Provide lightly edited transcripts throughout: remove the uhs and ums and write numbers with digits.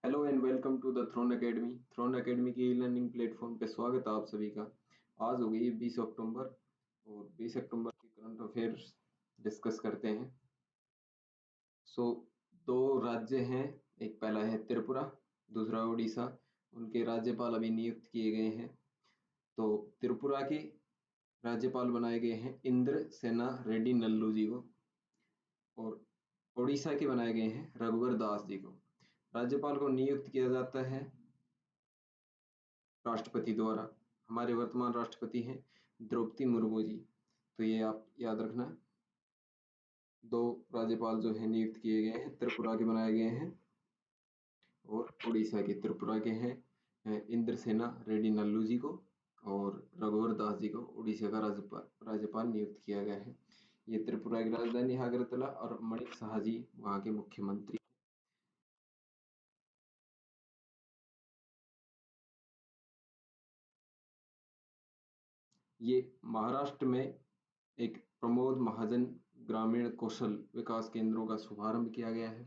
Hello and welcome to the throne academy. Throne academy की learning platform पे स्वागत है आप सभी का। आज हो गई 20 अक्टूबर और 20 अक्टूबर के करंट अफेयर्स डिस्कस करते हैं। सो दो राज्य हैं, एक पहला है त्रिपुरा, दूसरा उड़ीसा। उनके राज्यपाल अभी नियुक्त किए गए हैं। तो त्रिपुरा के राज्यपाल बनाए गए हैं इंद्र सेना रेड्डी नल्लू जी को, और उड़ीसा के बनाए गए हैं रघुवर दास जी को। राज्यपाल को नियुक्त किया जाता है राष्ट्रपति द्वारा। हमारे वर्तमान राष्ट्रपति हैं द्रौपदी मुर्मू जी। तो ये आप याद रखना। दो राज्यपाल जो है नियुक्त किए गए हैं, त्रिपुरा के बनाए गए हैं और उड़ीसा के। त्रिपुरा के हैं इंद्रसेना रेड्डी नल्लू जी को, और रघुवर दास जी को उड़ीसा का राज्यपाल नियुक्त किया गया है। ये त्रिपुरा की राजधानी है अगरतला, और मणिक साहा जी वहाँ के मुख्यमंत्री। ये महाराष्ट्र में एक प्रमोद महाजन ग्रामीण कौशल विकास केंद्रों का शुभारंभ किया गया है।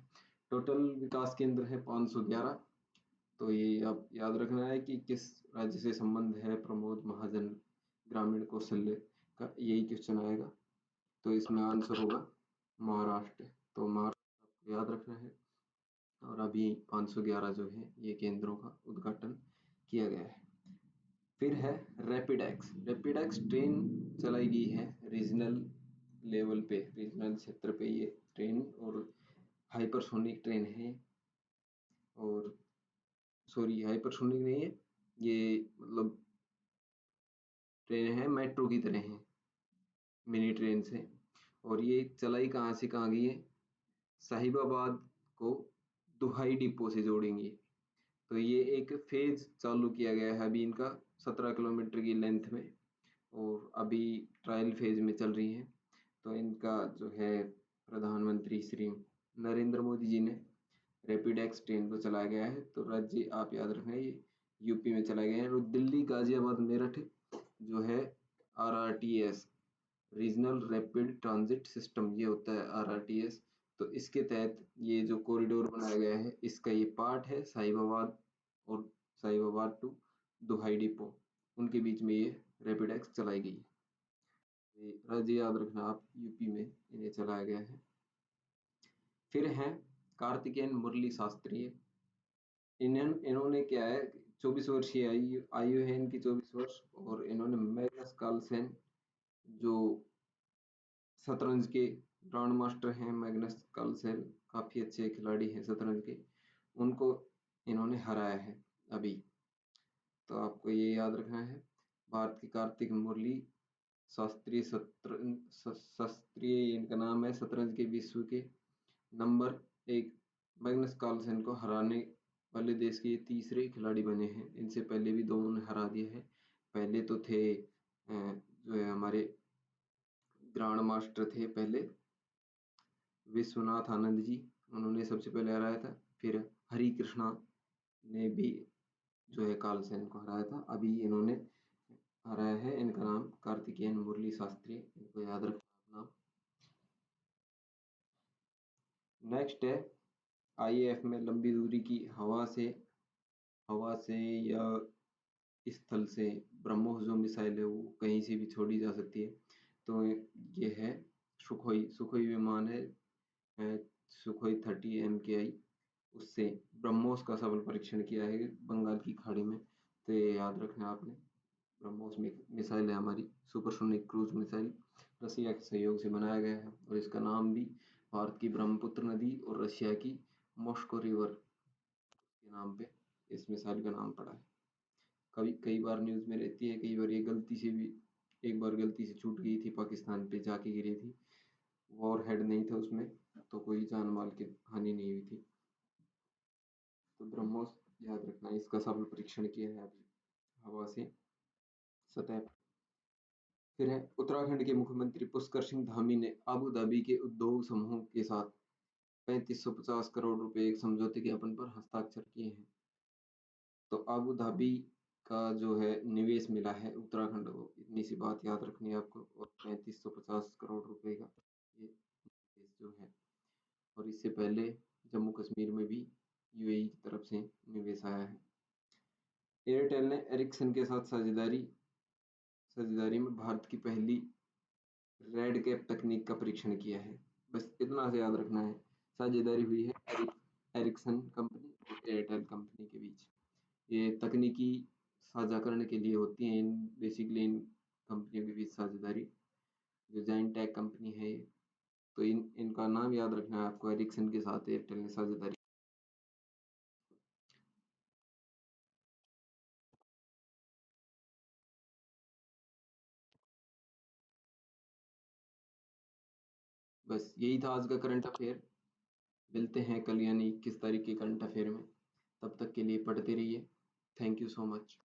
टोटल विकास केंद्र है 511। तो ये आप याद रखना है कि किस राज्य से संबंध है प्रमोद महाजन ग्रामीण कौशल्य का, यही क्वेश्चन आएगा। तो इसमें आंसर होगा महाराष्ट्र। तो महाराष्ट्र आपको याद रखना है। और अभी 511 जो है ये केंद्रों का उद्घाटन किया गया है। फिर है rapid x. Rapid x train चलाई गई है रीजनल लेवल पे, रीजनल क्षेत्र पे ये ट्रेन, और हाइपरसोनिक ट्रेन है। और सॉरी, हाइपरसोनिक नहीं है ये, मतलब ट्रेन है मेट्रो की तरह है, मिनी ट्रेन से। और ये चलाई कहाँ से कहाँ गई है? साहिबाबाद को दुहाई डिपो से जोड़ेंगे। तो ये एक फेज चालू किया गया है अभी इनका, 17 किलोमीटर की लेंथ में, और अभी ट्रायल फेज में चल रही है। तो इनका जो है प्रधानमंत्री श्री नरेंद्र मोदी जी ने रैपिड एक्स ट्रेन को चलाया गया है। तो राज्य आप याद रखना, ये यूपी में चलाया गया है। और दिल्ली गाजियाबाद मेरठ जो है RRTS, regional rapid transit system, ये होता है RRTS। तो इसके तहत ये जो कॉरिडोर बनाया गया है, इसका ये पार्ट है साहिबाबाद, और साहिबाबाद टू दुहाई डिपो, उनके बीच में ये रैपिड एक्स चलाई गई है। ये राज्य याद रखना आप, यूपी में इन्हें चलाया गया है। फिर हैं कार्तिकेयन मुरली शास्त्री। इन्होंने क्या है, 24 वर्षीय आयु आयु है इनकी, 24 वर्ष। और इन्होंने मैग्नस कार्लसेन, जो शतरंज के ग्रांड मास्टर हैं, मैग्नस कार्लसेन काफी अच्छे खिलाड़ी हैं शतरंज के, उनको इन्होंने हराया है अभी। तो आपको ये याद रखना है। भारत के कार्तिक मुरली शास्त्रीय शास्त्रीय इनका नाम है, शतरंज के विश्व के नंबर 1 मैग्नस कार्लसेन को हराने वाले देश के तीसरे खिलाड़ी बने हैं। इनसे पहले भी दो ने हरा दिया है। पहले तो थे जो है हमारे ग्रांड मास्टर थे पहले, विश्वनाथ आनंद जी, उन्होंने सबसे पहले हराया था। फिर हरि कृष्णा ने भी जो है कार्लसेन को हराया था। अभी इन्होंने हराया है, इनका नाम कार्तिकेयन मुरली शास्त्री, इनको याद रखना नाम। नेक्स्ट है IAF में लंबी दूरी की हवा से या स्थल से ब्रह्मोस जो मिसाइल है वो कहीं से भी छोड़ी जा सकती है। तो ये है सुखोई विमान है, सुखोई 30 MKI, उससे ब्रह्मोस का सफल परीक्षण किया है बंगाल की खाड़ी में। तो ये याद रखना आपने। ब्रह्मोस मिसाइल है हमारी सुपरसोनिक क्रूज मिसाइल, रसिया के सहयोग से बनाया गया है। और इसका नाम भी भारत की ब्रह्मपुत्र नदी और रशिया की मॉस्को रिवर के नाम पे इस मिसाइल का नाम पड़ा है। कई बार न्यूज में रहती है, कई बार ये गलती से भी, एक बार गलती से छूट गई थी, पाकिस्तान पे जाके गिरी थी। वॉर हेड नहीं था उसमें, तो कोई जान माल की हानि नहीं हुई थी। तो ब्रह्मोस याद रखना, इसका सफल परीक्षण किया है अभी हवा से सतह। फिर है उत्तराखंड के मुख्यमंत्री पुष्कर सिंह धामी ने अबू धाबी के उद्योग समूह के साथ 3550 करोड़ रुपए एक समझौते ज्ञापन पर हस्ताक्षर किए हैं। तो अबू धाबी का जो है निवेश मिला है उत्तराखंड को, इतनी सी बात याद रखनी है आपको। और 3550 करोड़ रुपए का ये निवेश जो है। और इससे पहले जम्मू कश्मीर में भी यूएई की तरफ से निवेश आया है। एयरटेल ने एरिक्सन के साथ साझेदारी में भारत की पहली रेड कैप तकनीक का परीक्षण किया है। बस इतना से याद रखना है। साझेदारी हुई है एरिक्सन कंपनी और एयरटेल कंपनी के बीच। ये तकनीकी साझाकरण के लिए होती हैं इन बेसिकली इन कंपनियों के बीच साझेदारी। जो जैन टेक कंपनी है तो इनका नाम याद रखना है आपको। एरिक्सन के साथ एयरटेल ने साझेदारी। बस यही था आज का करंट अफेयर। मिलते हैं कल यानी 21 तारीख के करंट अफेयर में। तब तक के लिए पढ़ते रहिए। Thank you so much.